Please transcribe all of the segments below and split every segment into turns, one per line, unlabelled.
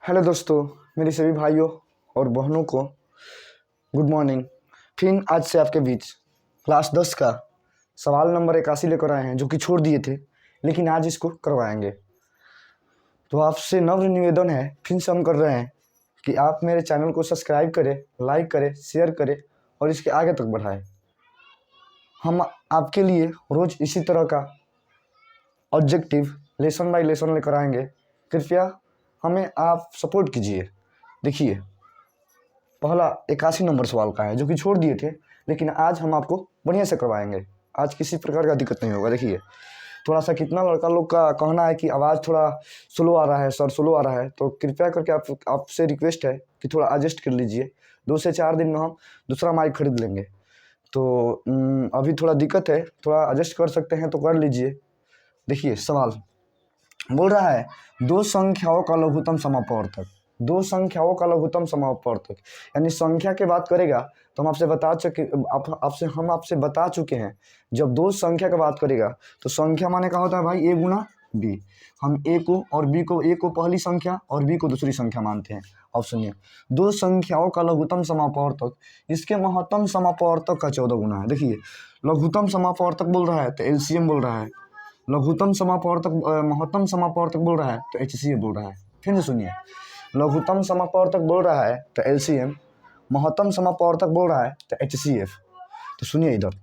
Hello दोस्तों, मेरे सभी भाइयों और बहनों को गुड मॉर्निंग। फिर आज से आपके बीच क्लास 10 का सवाल नंबर 81 लेकर आए हैं, जो कि छोड़ दिए थे, लेकिन आज इसको करवाएंगे। तो आपसे नम्र निवेदन है, फिर से हम कर रहे हैं कि आप मेरे चैनल को सब्सक्राइब करें, लाइक करें, शेयर करें और इसके आगे तक बढ़ाएं। हम आपके लिए रोज़ इसी तरह का ऑब्जेक्टिव लेसन बाय लेसन लेकर आएंगे। कृपया हमें आप सपोर्ट कीजिए। देखिए, पहला 81 नंबर सवाल का है, जो कि छोड़ दिए थे, लेकिन आज हम आपको बढ़िया से करवाएंगे। आज किसी प्रकार का दिक्कत नहीं होगा। देखिए, थोड़ा सा कितना लड़का लोग का कहना है कि आवाज़ थोड़ा स्लो आ रहा है, सर स्लो आ रहा है, तो कृपया करके आपसे रिक्वेस्ट है कि थोड़ा एडजस्ट कर लीजिए। 2 से 4 दिन में हम दूसरा माइक खरीद लेंगे। तो अभी थोड़ा दिक्कत है, थोड़ा एडजस्ट कर सकते हैं तो कर लीजिए। देखिए, सवाल बोल रहा है दो संख्याओं का लघुत्तम समापवर्तक। दो संख्याओं का लघुत्तम समापवर्तक यानी संख्या की बात करेगा तो हम आपसे बता चुके हैं। जब दो संख्या की बात करेगा तो संख्या माने क्या होता है भाई, ए गुना बी। हम ए को और बी को, ए को पहली संख्या और बी को दूसरी संख्या मानते हैं। अब सुनिए, दो संख्याओं का लघुत्तम समापवर्तक, इसके महत्तम समापवर्तक का 14 गुना है। देखिए, लघुत्तम समापवर्तक बोल रहा है तो एलसीएम बोल रहा है, लघुत्तम समापवर्तक महत्तम समापवर्तक बोल रहा है तो एचसीएफ बोल रहा है। फिर से सुनिए, लघुत्तम समापवर्तक बोल रहा है तो एलसीएम, महत्तम समापवर्तक बोल रहा है तो एचसीएफ। तो सुनिए, इधर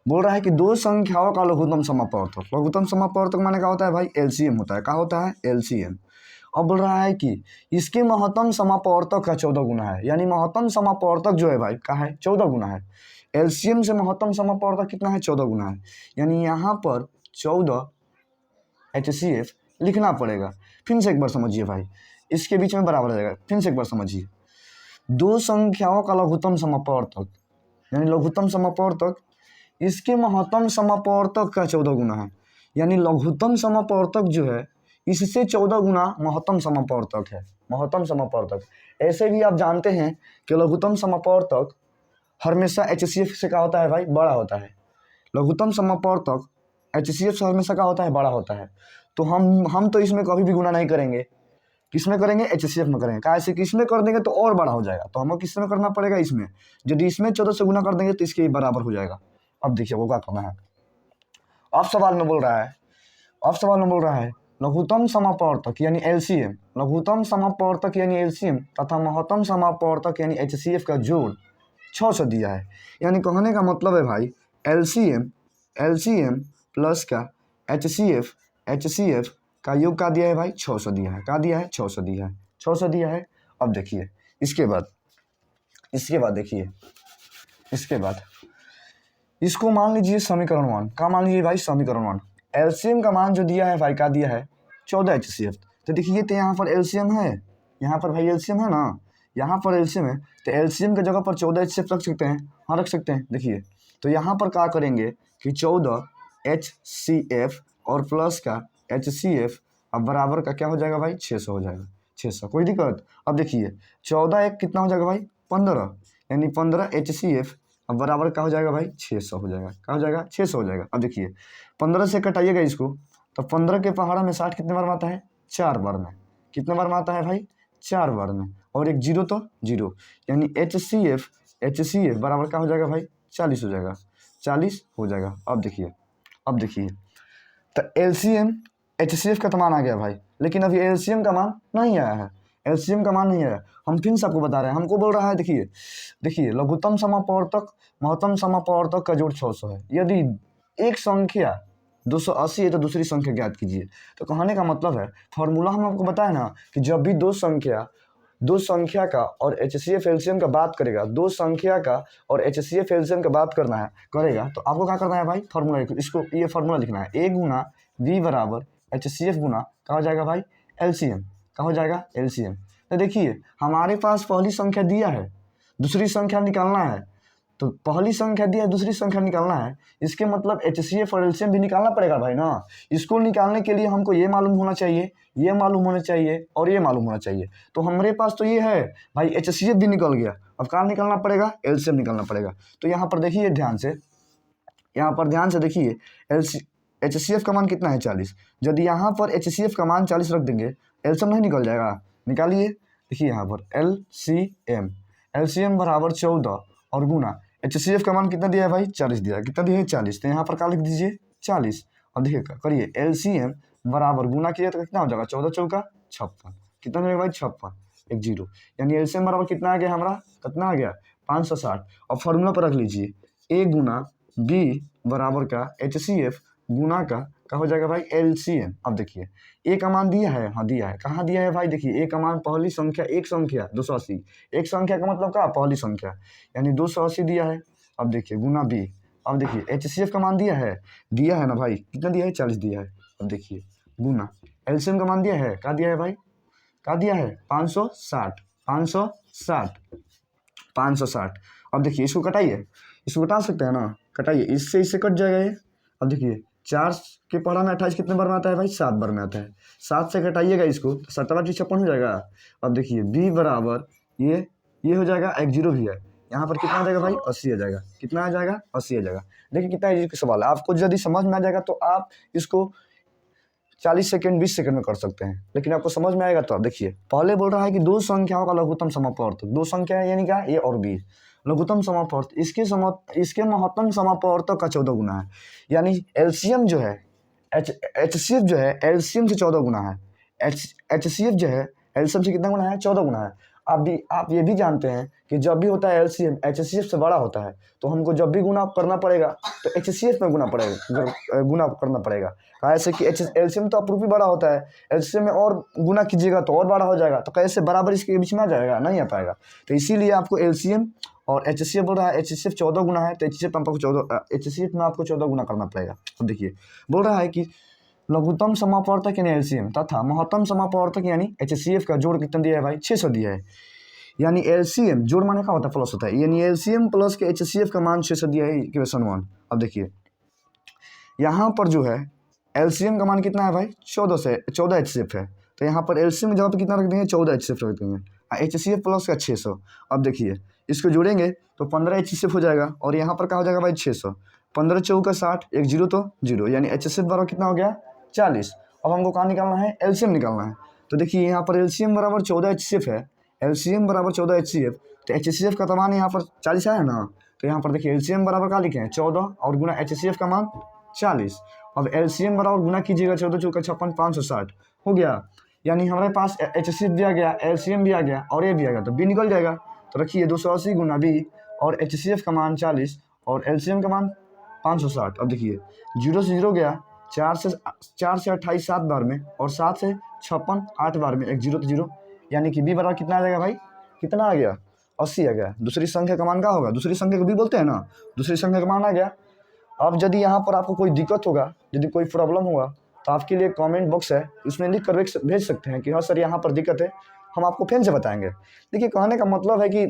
बोल रहा है कि दो संख्याओं का लघुत्तम समापवर्तक। लघुत्तम समापवर्तक माने क्या होता है भाई, एलसीएम होता है। क्या होता है, एलसीएम। अब बोल रहा है कि इसके महत्तम समापवर्तक का 14 गुना है, यानी महत्तम समापवर्तक जो है भाई क्या है, 14 गुना है। एलसीएम से महत्तम समापवर्तक कितना है, 14 गुना है। यानी यहाँ पर 14 एचसीएफ लिखना पड़ेगा। फिर से एक बार समझिए भाई, इसके बीच में बराबर हो जाएगा। फिर से एक बार समझिए, दो संख्याओं का लघुत्तम समापवर्तक यानी लघुत्तम समापवर्तक, इसके महत्तम समापवर्तक का 14 गुना है। यानी लघुत्तम समापवर्तक जो है इससे 14 गुना महत्तम समापवर्तक है। महत्तम समापवर्तक ऐसे भी आप जानते हैं कि लघुत्तम समापवर्तक हमेशा एचसीएफ से क्या होता है भाई, बड़ा होता है। लघुत्तम समापवर्तक एचसीएफ से हमेशा क्या होता है, बड़ा होता है। तो हम तो इसमें कभी भी गुना नहीं करेंगे। किसमें करेंगे, एचसीएफ में करेंगे। कैसे, किसमें कर देंगे तो और बड़ा हो जाएगा, तो हमें किसमें करना पड़ेगा, इसमें। यदि इसमें 14 से गुना कर देंगे तो इसके बराबर हो जाएगा। अब देखिए वो क्या करना है। अब सवाल में बोल रहा है, लघुत्तम समापवर्तक यानी एलसीएम, लघुत्तम समापवर्तक यानी एलसीएम तथा महत्तम समापवर्तक यानी एचसीएफ का जोड़ 600 दिया है। यानी कहने का मतलब है भाई, एलसीएम प्लस का एचसीएफ का योग का दिया है भाई, 600 दिया है। क्या दिया है, 600 दिया है। 600 दिया है। अब देखिए, इसके बाद देखिए, इसके बाद इसको मान लीजिए समीकरण 1 का, मान लीजिए भाई समीकरण 1। एलसीएम का मान जो दिया है भाई, क्या दिया है, 14 एचसीएफ। तो देखिए, तो यहाँ पर एलसीएम है, यहाँ पर भाई एलसीएम है ना, यहाँ पर एलसीएम है, तो एलसीएम की जगह पर 14 एचसीएफ रख सकते हैं। हाँ, रख सकते हैं। देखिए, तो यहाँ पर क्या करेंगे कि 14 एचसीएफ और प्लस का एचसीएफ, अब बराबर का क्या हो जाएगा भाई, 600 हो जाएगा। 600, कोई दिक्कत। अब देखिए, 14 एक कितना हो जाएगा भाई, 15, यानी 15 एचसीएफ, अब बराबर क्या हो जाएगा भाई, 600 हो जाएगा। क्या हो जाएगा, 600 हो जाएगा। अब देखिए, 15 से कटाइएगा इसको, तो 15 के पहाड़ा में 60 कितने बार में आता है, 4 बार में। कितने बार में आता है भाई, 4 बार में। और एक जीरो तो जीरो, यानी एचसीएफ बराबर क्या हो जाएगा भाई, 40 हो जाएगा। 40 हो जाएगा। अब देखिए, तो एलसीएम एचसीएफ का तो मान आ गया भाई, लेकिन अभी एलसीएम का मान नहीं आया है। एलसीएम का मान नहीं आया, हम फिर से आपको बता रहे हैं। हमको बोल रहा है, देखिए लघुत्तम समापवर्तक महत्तम समापवर्तक का जोड़ 600 है। यदि एक संख्या 280 है तो दूसरी संख्या ज्ञात कीजिए। तो कहने का मतलब है, फॉर्मूला हम आपको बताया ना कि जब भी दो संख्या का और एचसीएफ एलसीएम का बात करेगा, दो संख्या का और एचसीएफ एलसीएम का बात करेगा, तो आपको क्या करना है भाई, फॉर्मूला इसको, ये फॉर्मूला लिखना है, ए गुना वी बराबर एचसीएफ गुना क्या हो जाएगा भाई, एलसीएम। क्या हो जाएगा, एलसीएम। तो देखिए, हमारे पास पहली संख्या दिया है, दूसरी संख्या निकालना है। तो पहली संख्या दिया है, दूसरी संख्या निकालना है, इसके मतलब एचसीएफ और एलसीएम भी निकालना पड़ेगा भाई ना। इसको निकालने के लिए हमको ये मालूम होना चाहिए, ये मालूम होना चाहिए और ये मालूम होना चाहिए। तो हमारे पास तो ये है भाई, एचसीएफ भी निकल गया। अब कहाँ निकालना पड़ेगा, एलसीएम निकालना पड़ेगा। तो यहाँ पर देखिए ध्यान से देखिए, एचसीएफ का मान कितना है, 40। यदि यहाँ पर एचसीएफ का मान 40 रख देंगे, एलसीएम नहीं निकल जाएगा, निकालिए। देखिए यहाँ पर LCM बराबर 14 और गुना HCF का मान कितना दिया है भाई 40 दिया है। कितना दिया है 40, तो यहाँ पर क्या लिख दीजिए 40। और देखिए करिए LCM बराबर गुना किया तो कितना हो जाएगा 14 चौका 56। कितना हो जाएगा भाई 56 एक जीरो, यानी LCM बराबर कितना आ गया हमारा, कितना आ गया 560। और फॉर्मूला पर रख लीजिए A गुना B बराबर का HCF गुना का हो जाएगा भाई LCM। अब देखिए A का मान दिया है, हाँ दिया है, कहाँ दिया है भाई, देखिए A का मान पहली संख्या एक संख्या 280, एक संख्या का मतलब क्या पहली संख्या यानी 280 दिया है। अब देखिए गुना B, अब देखिए HCF का मान दिया है ना भाई, कितना दिया है 40 दिया है। अब देखिए गुना LCM का मान दिया है, क्या दिया है भाई, क्या दिया है 560। अब देखिए इसको कटाइए, इसको कटा सकते हैं ना, कटाइए, इससे कट जाएगा ये। अब देखिए 4 के पढ़ा में 28 कितने बार में आता है भाई 7 बार में आता है, 7 से घटाइएगा इसको तो 57 हो जाएगा। अब देखिए B बराबर ये हो जाएगा, एक जीरो भी है, यहाँ पर कितना आ जाएगा भाई 80 आ जाएगा। कितना आ जाएगा 80 आ जाएगा। देखिए कितना इजी सवाल है, आपको यदि समझ में आ जाएगा तो आप इसको 40 सेकंड 20 सेकंड में कर सकते हैं, लेकिन आपको समझ में आएगा तो आप देखिए पहले बोल रहा है कि दो संख्याओं का लघुत्तम समापवर्त, दो संख्या यानी क्या A और B, लघुत्तम समापवर्त इसके महत्तम समापवर्तक का 14 गुना है, यानी LCM जो है HCF जो है LCM से 14 गुना है, HCF जो है LCM से कितना गुना है 14 गुना है। आप ये भी जानते हैं कि जब भी होता है LCM HCF से बड़ा होता है तो हमको जब भी गुना करना पड़ेगा तो HCF में गुना करना पड़ेगा, कैसे कि LCM तो अप्रूफ ही बड़ा होता है, LCM में और गुना कीजिएगा तो और बड़ा हो जाएगा, तो कैसे बराबर इसके बीच में आ जाएगा, नहीं आ पाएगा। तो इसीलिए आपको LCM और HCF बोल रहा है, HCF 14 गुना है तो HCF में आपको 14 गुना करना पड़ेगा। अब देखिए बोल रहा है कि लघुत्तम समापवर्तक यानी LCM तथा महत्तम समापवर्तक यानी HCF का जोड़ कितना दिया है भाई 600 दिया है, यानी LCM जोड़ माने का होता है प्लस होता है, यानी LCM प्लस के HCF का मान 600 दिया है इक्वेशन 1। अब देखिए यहाँ पर जो है LCM का मान कितना है भाई 14 HCF है, तो यहाँ पर LCM जगह पर कितना रख देंगे 14 HCF रख देंगे, HCF प्लस का 600। अब देखिए इसको जोड़ेंगे तो 15 HCF हो जाएगा और यहाँ पर क्या हो जाएगा भाई 600, 15 चौका 60, एक जीरो तो जीरो, यानी HCF बराबर कितना हो गया 40। अब हमको कहाँ निकालना है LCM निकालना है, तो देखिए यहाँ पर LCM बराबर 14 HCF है, LCM बराबर 14 HCF, तो HCF का मान यहाँ पर 40 आया ना, तो यहाँ पर देखिए LCM बराबर क्या लिखे हैं 14 और गुना HCF का मान 40। अब LCM बराबर गुना कीजिएगा 14 चौका 56 560 हो गया, यानी हमारे पास HCF भी आ गया, LCM भी आ गया और ये भी आ गया, तो B निकल जाएगा। तो रखिए 280 गुना B और HCF का मान 40 और LCM का मान 560। अब देखिए जीरो से जीरो गया, 4 से 28 7 बार में और 7 से 56 8 बार में, एक जीरो तो जीरो, यानी कि B बराबर कितना आ जाएगा भाई, कितना आ गया 80 आ गया। दूसरी संख्या का मान क्या होगा, दूसरी संख्या को B बोलते हैं ना, दूसरी संख्या का मान आ गया। अब यदि यहाँ पर आपको कोई दिक्कत होगा, यदि कोई प्रॉब्लम होगा तो आपके लिए कमेंट बॉक्स है, उसमें लिख कर भेज सकते हैं कि हाँ सर यहाँ पर दिक्कत है, हम आपको फिर से बताएंगे। देखिए कहने का मतलब है कि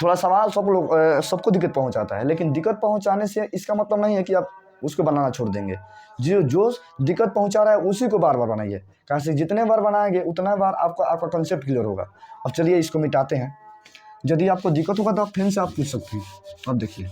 थोड़ा सवाल सबको दिक्कत पहुंचाता है, लेकिन दिक्कत पहुंचाने से इसका मतलब नहीं है कि आप उसको बनाना छोड़ देंगे, जो दिक्कत पहुंचा रहा है उसी को बार बार बनाइए, कैसे जितने बार बनाएंगे उतना बार आपका कंसेप्ट क्लियर होगा। अब चलिए इसको मिटाते हैं, यदि आपको दिक्कत होगा तो आप फिर से आप पूछ सकते हैं। अब देखिए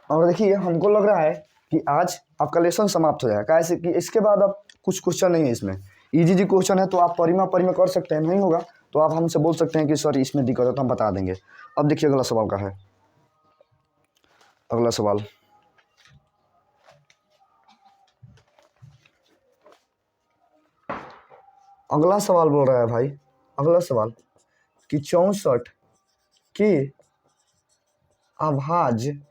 और देखिए हमको लग रहा है कि आज आपका लेसन समाप्त हो जाएगा, कैसे कि इसके बाद अब कुछ क्वेश्चन नहीं है, इसमें इजी क्वेश्चन है, तो आप परिमा कर सकते हैं, नहीं होगा तो आप हमसे बोल सकते हैं कि सर इसमें दिक्कत है तो हम बता देंगे। अब देखिए अगला सवाल का है, अगला सवाल बोल रहा है भाई, अगला सवाल कि 64 की अभाज्य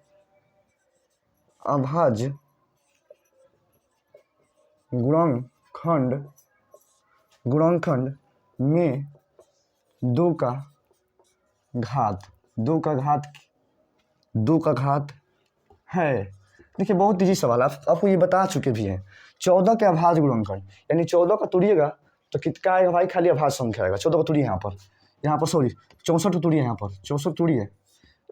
गुणनखंड में 2 का घात है। देखिए बहुत इजी सवाल है, आपको ये बता चुके भी हैं। 14 के अभाज्य गुणनखंड यानी 14 का तोड़िएगा तो कितना आएगा भाई, खाली अभाज्य संख्या आएगा। 14 का तोड़िए यहाँ पर सॉरी 64 को तोड़िए, यहाँ पर 64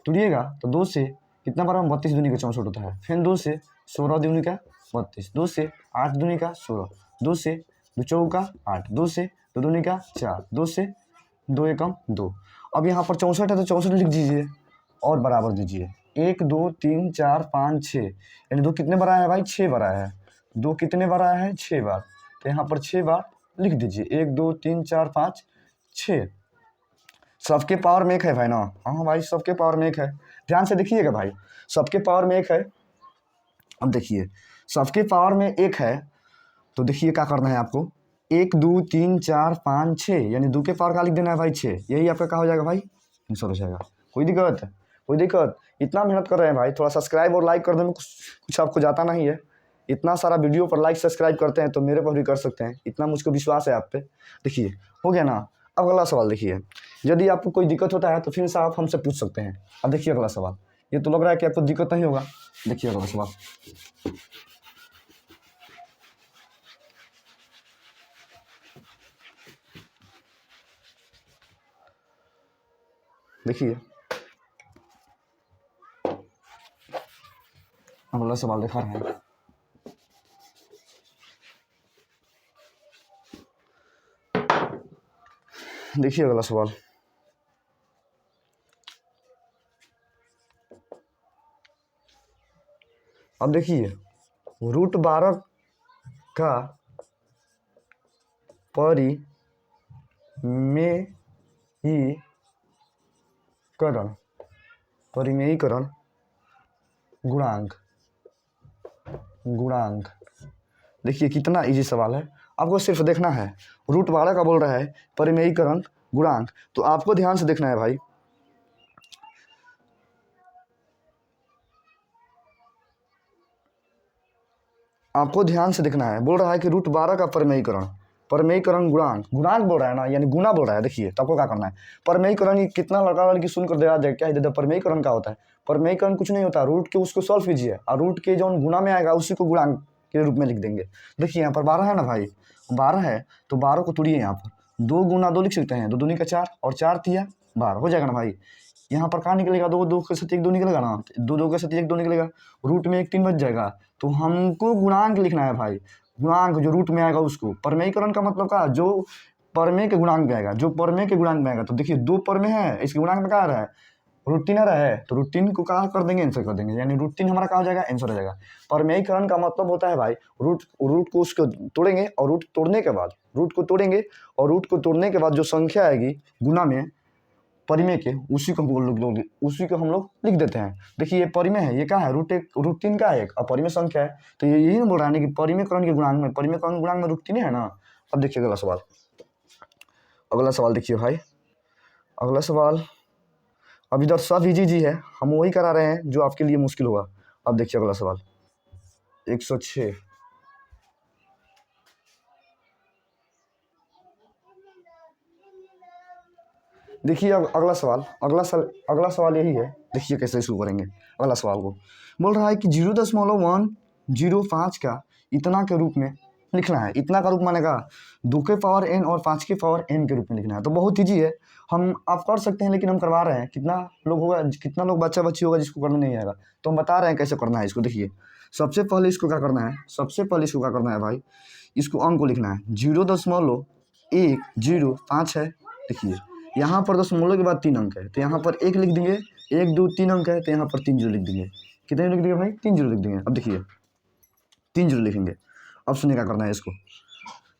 तोड़िएगा तो 2 से कितना बारह 32 दूनी का 64 होता है। फिर 2 से 16 दूनी का 32, 2 से 8 दूनी का 16, 2 से 2 चौका 8, 2 से 2 दूनी का 4, 2 से 2 एकम 2। अब यहाँ पर 64 है तो 64 लिख दीजिए और बराबर दीजिए। 1 2 3 4 5 6, यानी 2 कितने बार आया है भाई? 6 बार आया है। 2 कितने बार आया है? 6 बार। तो यहाँ पर 6 बार लिख दीजिए। 1 2 3 4 5 6। सबके पावर में 1 है भाई ना? हाँ भाई, सबके पावर में 1 है। ध्यान से देखिएगा भाई, सबके पावर में 1 है। अब देखिए, सबके पावर में 1 है तो देखिए क्या करना है आपको। 1 2 3 4 5 6, यानी 2 के पावर का लिख देना है भाई 6। यही आपका क्या हो जाएगा भाई? आंसर हो जाएगा। कोई दिक्कत? कोई दिक्कत? इतना मेहनत कर रहे हैं भाई, थोड़ा सब्सक्राइब और लाइक कर देने में कुछ आपको जाता नहीं है। इतना सारा वीडियो पर लाइक सब्सक्राइब करते हैं तो मेरे पर भी कर सकते हैं, इतना मुझको विश्वास है आप पे। देखिए हो गया ना। अब अगला सवाल देखिए, यदि आपको कोई दिक्कत होता है तो फिर से आप हमसे पूछ सकते हैं। अब देखिए अगला सवाल, ये तो लग रहा है कि आपको दिक्कत नहीं होगा। देखिए अगला सवाल, देखिए अगला सवाल दिखा रहा है। देखिए अगला सवाल, अब देखिए √12 का परिमेयीकरण गुणांक। देखिए कितना इजी सवाल है, आपको सिर्फ देखना है। √12 का बोल रहा है परिमेयीकरण गुणांक, तो आपको ध्यान से देखना है भाई। आपको ध्यान से देखना है। बोल रहा है कि √12 का परिमेयीकरण गुणांक बोल रहा है ना, यानी गुना बोल रहा है। देखिए तो आपको क्या करना है, परिमेयीकरण ये कितना लड़का लड़की सुनकर दे क्या दे, परिमेयीकरण क्या होता है? परिमेयीकरण कुछ नहीं होता, रूट के उसको सॉल्व कीजिए और रूट के जो गुना में आएगा उसी को गुणांक के रूप में लिख देंगे। देखिए यहाँ पर 12 है ना भाई, 12 है तो 12 को तोड़िए। यहाँ पर 2 गुना 2 लिख सकते हैं, 2 दूनी का 4 और 4 तिया 12 हो जाएगा ना भाई। यहाँ पर कहाँ निकलेगा? 2 2 के साथ 1 2 निकलेगा ना, 2 2 के साथ 1 2 निकलेगा, रूट में 1 3 बच जाएगा। तो हमको गुणांक लिखना है भाई, गुणांक जो रूट में आएगा उसको। परिमेयीकरण का मतलब क्या? जो परमेय के गुणांक में आएगा, जो परमेय के गुणांक में आएगा। तो देखिए 2 परमेय है, इसके गुणांक में क्या आ रहा है? √3 आ रहा है, तो √3 को कहाँ कर देंगे? आंसर कर देंगे, यानी √3 हमारा कहाँ हो जाएगा? आंसर हो जाएगा। परिमेयीकरण का मतलब होता है भाई रूट को उसको तोड़ेंगे और रूट तोड़ने के बाद जो संख्या आएगी गुना में परिमेय के, उसी को हम लोग लिख देते हैं। देखिए ये परिमेय है, ये क्या है? √3 का 1 और परिमेय संख्या है, तो ये यही बोल रहा है कि परिमेयकरण के गुणांक में √3 है ना। अब देखिए अगला सवाल देखिए भाई, अगला सवाल अब इधर सब इजी है, हम वही करा रहे हैं जो आपके लिए मुश्किल होगा। अब देखिए अगला सवाल 106। देखिए अब अगला सवाल यही है। देखिए कैसे शुरू करेंगे अगला सवाल को। बोल रहा है कि 0.105 का इतना के रूप में लिखना है। इतना का रूप मानेगा 2 के पावर n और 5 के पावर n के रूप में लिखना है। तो बहुत ईजी है, हम आप कर सकते हैं, लेकिन हम करवा रहे हैं। कितना लोग बच्चा बच्ची होगा जिसको करना नहीं आएगा, तो हम बता रहे हैं कैसे करना है इसको। देखिए सबसे पहले इसको क्या करना है भाई, इसको अंक को लिखना है। 0.105 है। देखिए यहाँ पर दशमलव के बाद 3 अंक है, तो यहाँ पर 1 लिख देंगे। 1 2 3 अंक है, तो यहाँ पर 3 0 लिख देंगे। कितने लिख देंगे भाई? 3 0 लिख देंगे। अब देखिए 3 0 लिखेंगे। अब सुनिए क्या करना है, इसको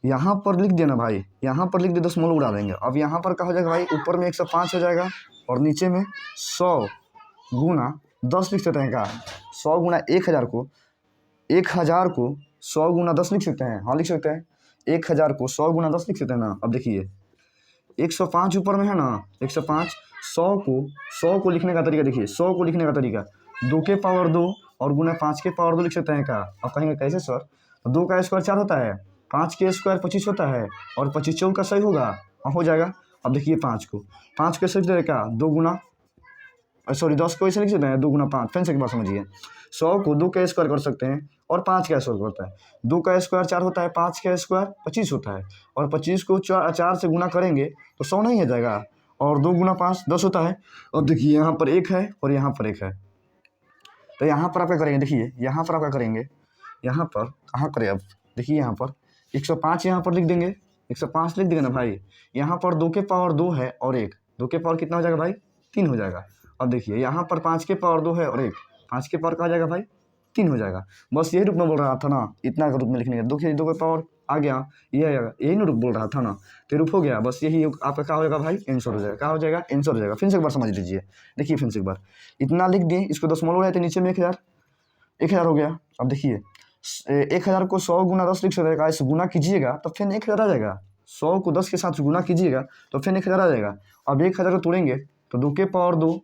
यहाँ पर लिख दिया ना भाई, यहाँ पर लिख दे, दशमलव उड़ा देंगे। अब यहाँ पर क्या हो जाएगा भाई? ऊपर में 105 हो जाएगा और नीचे में 100 गुना 10 लिख सकते हैं क्या? 100 गुना 1000 को 100 गुना 10 लिख सकते हैं। हाँ लिख सकते हैं। 1000 को 100 गुना 10 लिख सकते हैं ना। अब देखिए 105 ऊपर में है ना, 105। 100 को लिखने का तरीका देखिए, 100 को लिखने का तरीका 2 के पावर 2 और गुना 5 के पावर 2 लिख सकते हैं क्या? अब कहेंगे कैसे सर? 2 का स्क्वायर 4 होता है, 5 के स्क्वायर 25 होता है और 25 चौक का सही होगा। हाँ हो जाएगा। अब देखिए 5 के सही तरीका 2 गुना 10 को ऐसे लिख सकते हैं 2 गुना 5। फिर से एक बार समझिए, 100 को 2 का स्क्वायर कर सकते हैं और 5 का स्क्वायर करता है। 2 का स्क्वायर 4 होता है, 5 का स्क्वायर 25 होता है और 25 को 4 से गुना करेंगे तो 100 नहीं हो जाएगा। और 2 गुना 5 10 होता है। और देखिए यहाँ पर 1 है और यहाँ पर 1 है, तो यहाँ पर आप क्या करेंगे, देखिए यहाँ पर आप क्या करेंगे, यहाँ पर कहाँ करें अब, देखिए यहाँ पर 105 यहाँ पर लिख देंगे, 105 लिख देंगे ना भाई। यहाँ पर 2 के पावर 2 है और 1, 2 के पावर कितना हो जाएगा भाई, 3 हो जाएगा। अब देखिए यहाँ पर 5 के पावर 2 है और 1, 5 के पावर का हो जाएगा भाई 3 हो जाएगा। बस यही रूप में बोल रहा था ना, इतना का रूप में लिखने का, 2 के पावर आ गया, ये आएगा, यही ना रूप बोल रहा था ना, तो रूप हो गया। बस यही आपका क्या हो जाएगा भाई, आंसर हो जाएगा। क्या हो जाएगा, आंसर हो जाएगा। फिर से एक बार समझ लीजिए, देखिए फिर से एक बार इतना लिख दिए, इसको 10 मोल हो जाते नीचे में 1000 हो गया। अब देखिए 1000 को 100 गुना 10 लिख सकते हैं, इसे गुना कीजिएगा तो फिर 1000 आ जाएगा। 100 को 10 के साथ गुना कीजिएगा तो फिर 1000 आ जाएगा। अब 1000 को तोड़ेंगे तो 2 के पावर 2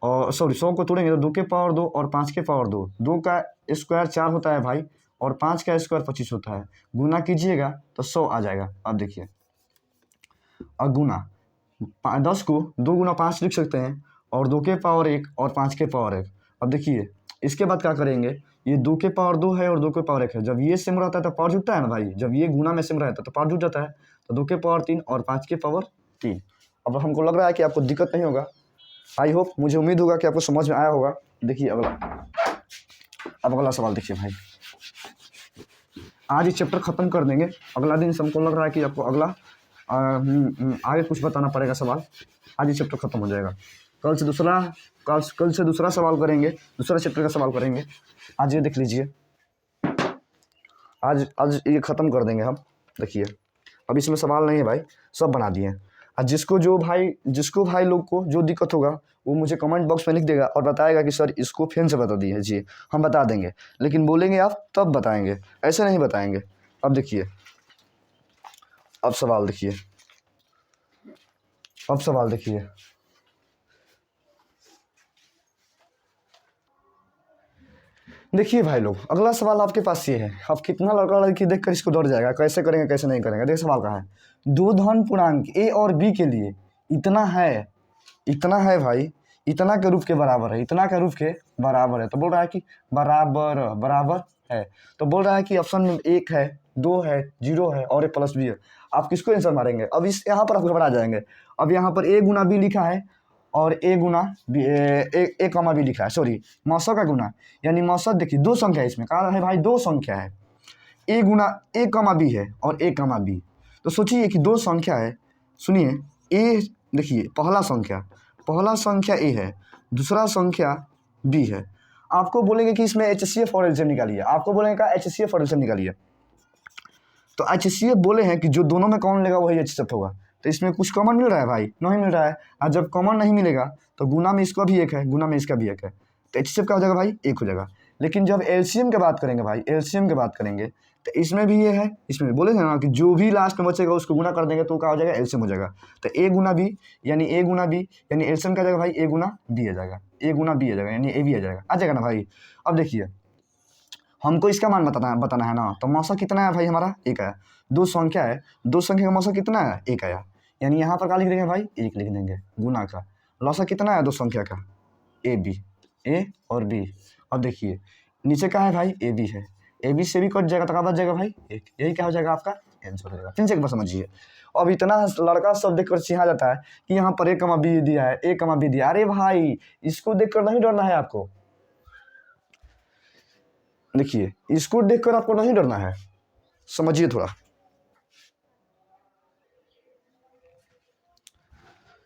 और 100 को तोड़ेंगे तो 2 के पावर 2 और 5 के पावर 2, 2 का स्क्वायर 4 होता है भाई और 5 का स्क्वायर 25 होता है। गुना कीजिएगा तो 100 आ जाएगा। अब देखिए और गुना 10 को 2 गुना 5 लिख सकते हैं और 2 के पावर 1 और 5 के पावर 1। अब देखिए इसके बाद क्या करेंगे, ये 2 के पावर 2 है और 2 के पावर 1 है। जब ये सेम रहता है तो पावर जुटता है ना भाई, जब ये गुना में सेम रहता है तो पावर जुट जाता है। तो 2 के पावर 3 और 5 के पावर 3। अब हमको लग रहा है कि आपको दिक्कत नहीं होगा। आई होप, मुझे उम्मीद होगा कि आपको समझ में आया होगा। देखिए अगला, अब अगला सवाल देखिए भाई। आज ये चैप्टर ख़त्म कर देंगे, अगला दिन से हमको लग रहा है कि आपको अगला आगे कुछ बताना पड़ेगा सवाल। आज ये चैप्टर ख़त्म हो जाएगा, कल से दूसरा सवाल करेंगे, दूसरा चैप्टर का सवाल करेंगे। आज ये देख लीजिए, आज ये ख़त्म कर देंगे हम। देखिए अब इसमें सवाल नहीं है भाई, सब बना दिए हैं। और जिसको भाई लोग को जो दिक्कत होगा वो मुझे कमेंट बॉक्स में लिख देगा और बताएगा कि सर इसको फिर से बता दीजिए। हम बता देंगे, लेकिन बोलेंगे आप तब बताएंगे, ऐसे नहीं बताएंगे। अब देखिए, अब सवाल देखिए, देखिए भाई लोग, अगला सवाल आपके पास ये है। अब कितना लड़का लड़की देखकर इसको डर जाएगा, कैसे करेंगे कैसे नहीं करेंगे। देखिए सवाल कहाँ है, दो धन पूर्णांक ए और बी के लिए इतना है भाई, इतना के रूप के बराबर है, इतना के रूप के बराबर है। तो बोल रहा है कि बराबर है। तो बोल रहा है कि ऑप्शन में 1 है, 2 है, 0 है और प्लस बी है। आप किसको आंसर मारेंगे। अब इस यहाँ पर आप घबरा जाएंगे। अब यहाँ पर ए गुना बी लिखा है और ए गुना बी, ए कमा बी लिखा है, सॉरी मौसा का गुना, यानी मौसा देखिए 2 संख्या है इसमें। कहा है भाई 2 संख्या है, ए गुना ए कमा बी है और ए कमा बी। तो सोचिए कि 2 संख्या है। सुनिए, ए देखिए पहला संख्या ए है, दूसरा संख्या बी है। आपको बोलेंगे कि इसमें HCF और LCM निकालिए, आपको बोलेंगे का HCF और LCM निकालिए। तो HCF बोले हैं कि जो दोनों में कॉमन लेगा वही HCF होगा। तो इसमें कुछ कॉमन मिल रहा है भाई, नहीं मिल रहा है। और जब कॉमन नहीं मिलेगा तो गुना में इसका भी 1 है, गुना में इसका भी 1 है, तो HCF क्या हो जाएगा भाई, 1 हो जाएगा। लेकिन जब LCM की बात करेंगे भाई, LCM की बात करेंगे तो इसमें भी ये है, इसमें भी बोले थे ना कि जो भी लास्ट में बचेगा उसको गुना कर देंगे तो क्या हो जाएगा, LCM हो जाएगा। तो ए गुना बी यानी LCM क्या जाएगा भाई, ए गुना बी आ जाएगा, ए गुना बी आ जाएगा, यानी ए बी आ जाएगा ना भाई। अब देखिए हमको इसका मान बताना है ना। तो मौसा कितना है भाई हमारा, 1 आया। 2 संख्या है, 2 संख्या का मौसा कितना है, 1 आया। यानी यहाँ पर क्या लिख देंगे भाई, 1 लिख देंगे गुना का। लौसा कितना है 2 संख्या का, ए बी, ए और बी। अब देखिए नीचे क्या है भाई, ए बी है, ए बी से भी कट जाएगा तो क्या बच जाएगा भाई, 1। यही क्या हो जाएगा आपका आंसर हो जाएगा। फिर से एक बार समझिए। अब इतना लड़का सब देखकर चिढ़ा जाता है कि यहाँ पर ए कमा बी दिया है, ए कमा बी दिया। अरे भाई इसको देखकर नहीं डरना है आपको। देखिए इसको देखकर आपको नहीं डरना है, समझिए थोड़ा।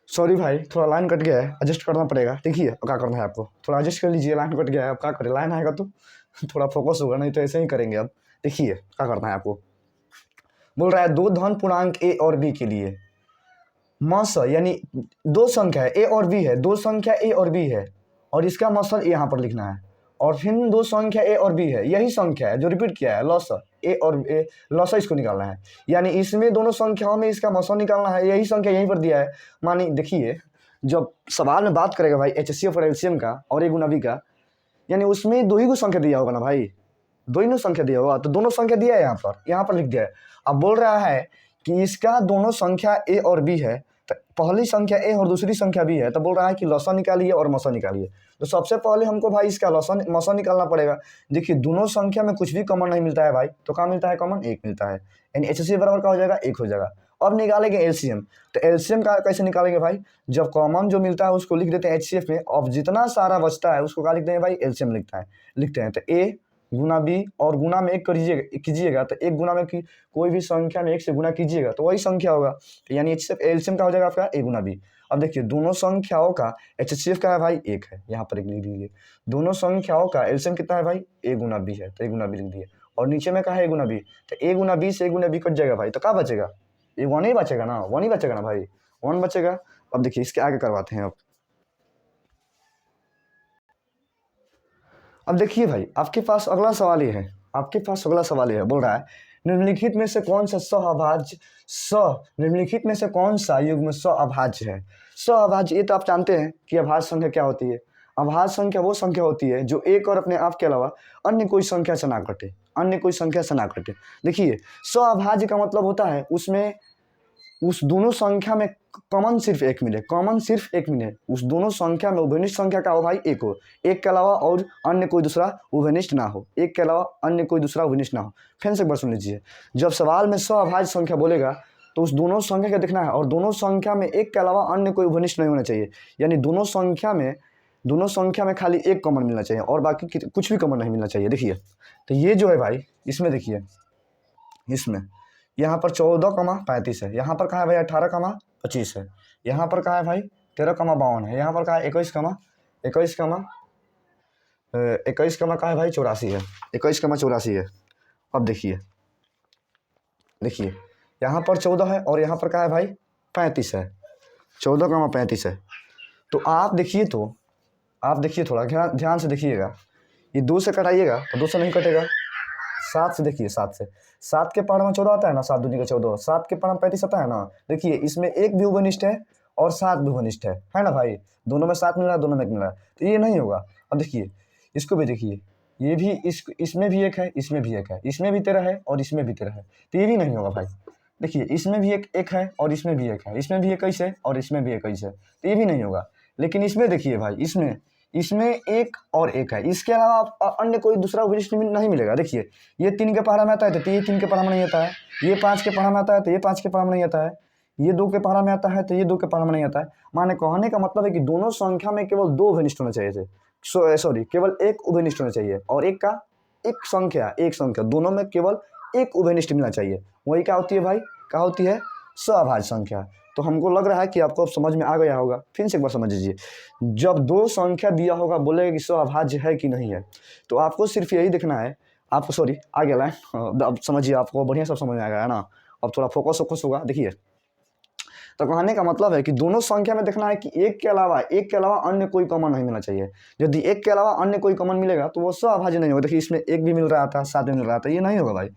सॉरी भाई, थोड़ा लाइन कट गया है, एडजस्ट करना पड़ेगा। देखिए क्या करना है आपको, थोड़ा एडजस्ट कर लीजिए। लाइन कट गया है, अब क्या करें, लाइन आएगा तो थोड़ा फोकस होगा, नहीं तो ऐसे ही करेंगे। अब देखिए क्या करना है आपको। बोल रहा है 2 धन पूर्णांक ए और बी के लिए मौसा, यानी 2 संख्या है, ए और बी है, 2 संख्या ए और बी है और इसका मौसा यहाँ पर लिखना है। और फिर 2 संख्या ए और बी है, यही संख्या है जो रिपीट किया है, लौसा ए और ए, लौसा इसको निकालना है। यानी इसमें दोनों संख्याओं में इसका मौसा निकालना है, यही संख्या यहीं पर दिया है। मानी देखिए जब सवाल में बात करेगा भाई HCF और LCM का और ए गुना बी का, यानी उसमें 2 ही को संख्या दिया होगा ना भाई, 2 ही संख्या दिया होगा। तो दोनों संख्या दिया है यहाँ पर लिख दिया है। अब बोल रहा है कि इसका दोनों संख्या ए और बी है, तो पहली संख्या ए और दूसरी संख्या बी है। तो बोल रहा है कि लौसा निकालिए और मौसा निकालिए। तो सबसे पहले हमको भाई इसका मौसा निकालना पड़ेगा। देखिए दोनों संख्या में कुछ भी कॉमन नहीं मिलता है भाई, तो क्या मिलता है कॉमन, 1 मिलता है। यानी HCF बराबर क्या हो जाएगा, 1 हो जाएगा। अब निकालेंगे एलसीएम। तो एलसीएम का कैसे निकालेंगे भाई, जब कॉमन जो मिलता है उसको लिख देते हैं एचसीएफ में, अब जितना सारा बचता है उसको क्या लिखते हैं भाई, एलसीएम लिखते हैं। तो ए गुना बी और गुना में एक कीजिएगा तो एक गुना में कोई भी संख्या में एक से गुना कीजिएगा तो वही संख्या होगा, यानी एलसीएम का हो जाएगा आपका ए गुना बी। अब देखिए दोनों संख्याओं का एचसीएफ का है भाई एक है, यहाँ पर एक लिख दीजिए। दोनों संख्याओं का एलसीएम कितना है भाई, ए गुना बी है, तो ए गुना बी लिख दिए। और नीचे में कहा है ए गुना बी, तो ए गुना बी से ए गुना बी कट जाएगा भाई, तो क्या बचेगा, ये वन ही बचेगा ना, वन ही बचेगा ना भाई, वन बचेगा। अब देखिए इसके आगे करवाते हैं। अब देखिए भाई आपके पास अगला सवाल ये है, बोल रहा है निम्नलिखित में से कौन सा युग्म सअभाज्य है। सअभाज्य ये तो आप जानते हैं कि अभाज्य संख्या क्या होती है। अभाज्य संख्या वो संख्या होती है जो एक और अपने आप के अलावा अन्य कोई संख्या से ना घटे। देखिए सअभाज्य का मतलब होता है उसमें उस दोनों संख्या में कॉमन सिर्फ एक मिले, उस दोनों संख्या में उभयनिष्ठ संख्या का हो भाई एक हो, एक के अलावा और अन्य कोई दूसरा उभयनिष्ठ ना हो, फिर से एक बार सुन लीजिए, जब सवाल में सअभाज्य संख्या बोलेगा तो उस दोनों संख्या का देखना है और दोनों संख्या में एक के अलावा अन्य कोई उभयनिष्ठ नहीं होना चाहिए, यानी दोनों संख्या में खाली एक कॉमन मिलना चाहिए और बाकी कुछ भी कॉमन नहीं मिलना चाहिए। देखिए तो ये जो है भाई इसमें देखिए, इसमें यहाँ पर 14,35 है, यहाँ पर कहा है भाई 18,25 है, यहाँ पर कहा है भाई 13,52 है, यहाँ पर कहा है 21 कहा है भाई 84 है, 21,84 है। अब देखिए यहाँ पर 14 है और यहाँ पर कहा है भाई 35 है, 14,35 है। तो आप देखिए थोड़ा ध्यान से देखिएगा, ये 2 से कटाइएगा तो 2 से नहीं कटेगा, 7 से देखिए, 7 के पावर में 14 आता है ना, 7 दूनी का 14, 7 के पावर में 35 आता है ना। देखिए इसमें एक भी उभयनिष्ठ है और 7 भी उभयनिष्ठ है ना भाई, दोनों में 7 मिल रहा है, दोनों में 1 मिल रहा है, तो ये नहीं होगा। अब देखिए इसको भी देखिए, ये भी इसमें भी एक है, इसमें भी एक है, इसमें भी 13 है और इसमें भी 13 है, तो ये भी नहीं होगा भाई। देखिए इसमें भी एक है और इसमें भी एक है, इसमें भी 21 है और इसमें भी 21 है, तो ये भी नहीं होगा। लेकिन इसमें देखिए भाई, इसमें एक और एक है, इसके अलावा अन्य कोई दूसरा उभयनिष्ठ नहीं मिलेगा। देखिए ये 3 के पहाड़ा में आता है तो ये 3 के पहाड़ा में नहीं आता है, ये 5 के पहाड़ा में आता है तो ये 5 के पहाड़ा में नहीं आता है, ये 2 के पहाड़ा में आता है तो ये 2 के पहाड़ा में नहीं आता है। माने कहने का मतलब है कि दोनों संख्या में केवल 2 उभयनिष्ठ होने चाहिए थे, केवल एक उभयनिष्ठ होना चाहिए और एक संख्या दोनों में केवल एक उभयनिष्ठ मिलना चाहिए, वही क्या होती है भाई, क्या होती है, सअभाज्य संख्या। तो हमको लग रहा है कि आपको अब समझ में आ गया होगा, फिर से एक बार समझ लीजिए, जब 2 संख्या दिया होगा बोलेगा कि सअभाज्य है कि नहीं है, तो आपको सिर्फ यही देखना है, आपको आ गया लाइन, अब समझिए, आपको बढ़िया सब समझ में आ गया है ना, अब थोड़ा फोकस होगा। देखिए तो कहने का मतलब है कि दोनों संख्या में देखना है कि एक के अलावा अन्य कोई कॉमन नहीं मिलना चाहिए। यदि एक के अलावा अन्य कोई कॉमन मिलेगा तो वो सअभाज्य नहीं होगा। देखिए इसमें एक भी मिल रहा था, 7 भी मिल रहा था, ये नहीं होगा भाई,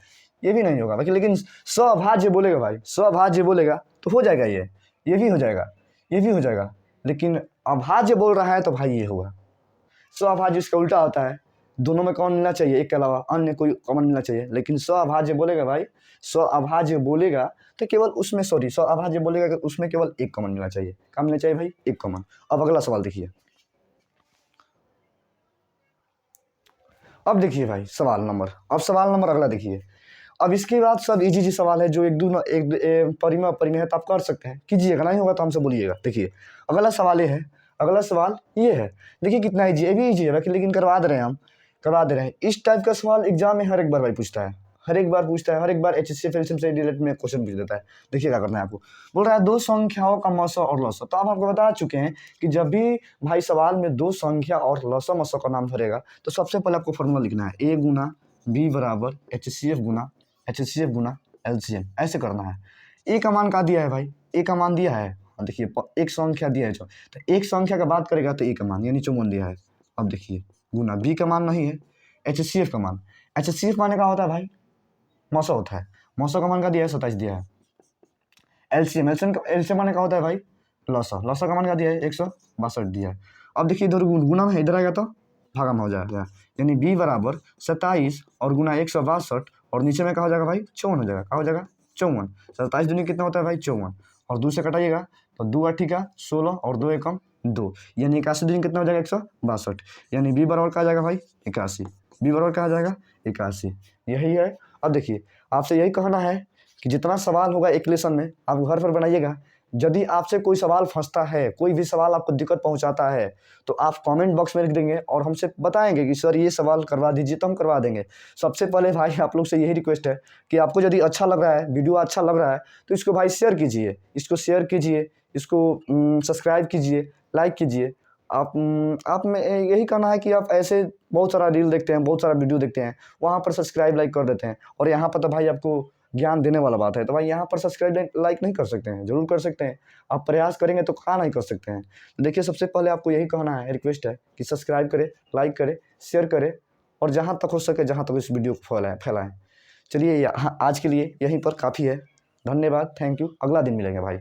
ये भी नहीं होगा भाई। लेकिन सअभाज्य बोलेगा भाई, सअभाज्य बोलेगा तो हो जाएगा, ये भी हो जाएगा। लेकिन अभाज्य बोल रहा है तो भाई ये होगा। सअभाज्य इसका उल्टा होता है, दोनों में कॉमन मिलना चाहिए, एक के अलावा अन्य कोई कॉमन मिलना चाहिए। लेकिन सअभाज्य बोलेगा भाई, सअभाज्य बोलेगा तो केवल उसमें सअभाज्य बोलेगा कि उसमें केवल एक कॉमन मिलना चाहिए। क्या मिलना चाहिए भाई, एक कॉमन। अब अगला सवाल देखिए, अब देखिए भाई सवाल नंबर अगला देखिए। अब इसके बाद सब इजी सवाल है जो एक परिमेय आप कर सकते हैं, कीजिएगा, नहीं होगा तो हमसे बोलिएगा। देखिए अगला सवाल ये है, देखिए कितना इजी है, ये भी इजी है लेकिन करवा दे रहे हैं। इस टाइप का सवाल एग्जाम में हर एक बार भाई पूछता है, हर एक बार एचएससीएफ एलसीएम से रिलेटेड में क्वेश्चन पूछ देता है। देखिए क्या करना है आपको, बोल रहा है 2 संख्याओं का मसौ और लसौ। तो आप आपको बता चुके हैं कि जब भी भाई सवाल में 2 संख्या और लसौ मसौ का नाम धरेगा तो सबसे पहले आपको फॉर्मूला लिखना है, ए गुना बी बराबर एचसीएफ गुना एलसीएम, ऐसे करना है। ए का मान का दिया है भाई, ए का मान दिया है, देखिए एक संख्या दिया है, तो एक संख्या का बात करेगा तो ए का मान यानी 54 दिया है। अब देखिए गुना बी का मान नहीं है, एचसीएफ का मान, एचसीएफ माने का होता है भाई मौसौ होता है, मौसौ का मान का दिया है 27 दिया है। एलसीएम माने का होता है भाई लसौ का मान का दिया है 162 दिया है। अब देखिए इधर गुना में इधर आएगा तो भागा में हो जाएगा, यानी बी बराबर 27 और गुना 162 और नीचे में क्या हो जाएगा भाई 54 हो जाएगा। क्या हो जाएगा 54, 27 दूनी कितना होता है भाई 54, और 2 से कटाइएगा तो 2 8 का 16 और 2 एकम 2, यानी 81 दूनी कितना हो जाएगा 162, यानी बी बराबर क्या आ जाएगा भाई 81, बी बराबर क्या आ जाएगा 81, यही है। अब देखिए आपसे यही कहना है कि जितना सवाल होगा एक लेसन में आप घर पर बनाइएगा। यदि आपसे कोई सवाल फंसता है, कोई भी सवाल आपको दिक्कत पहुंचाता है, तो आप कमेंट बॉक्स में लिख देंगे और हमसे बताएंगे कि सर ये सवाल करवा दीजिए, तो हम करवा देंगे। सबसे पहले भाई आप लोग से यही रिक्वेस्ट है कि आपको यदि अच्छा लग रहा है, वीडियो अच्छा लग रहा है, तो इसको भाई शेयर कीजिए, इसको शेयर कीजिए, इसको सब्सक्राइब कीजिए, लाइक कीजिए। आप में यही कहना है कि आप ऐसे बहुत सारा रील देखते हैं, बहुत सारा वीडियो देखते हैं, वहाँ पर सब्सक्राइब लाइक कर देते हैं, और यहाँ पर तो भाई आपको ज्ञान देने वाला बात है, तो भाई यहाँ पर सब्सक्राइब लाइक नहीं कर सकते हैं? जरूर कर सकते हैं। आप प्रयास करेंगे तो कहाँ नहीं कर सकते हैं। तो देखिए, सबसे पहले आपको यही कहना है, रिक्वेस्ट है कि सब्सक्राइब करें, लाइक करें, शेयर करें, और जहाँ तक हो सके, जहाँ तक इस वीडियो को फैलाएँ। चलिए, आज के लिए यहीं पर काफ़ी है। धन्यवाद, थैंक यू। अगला दिन मिलेंगे भाई।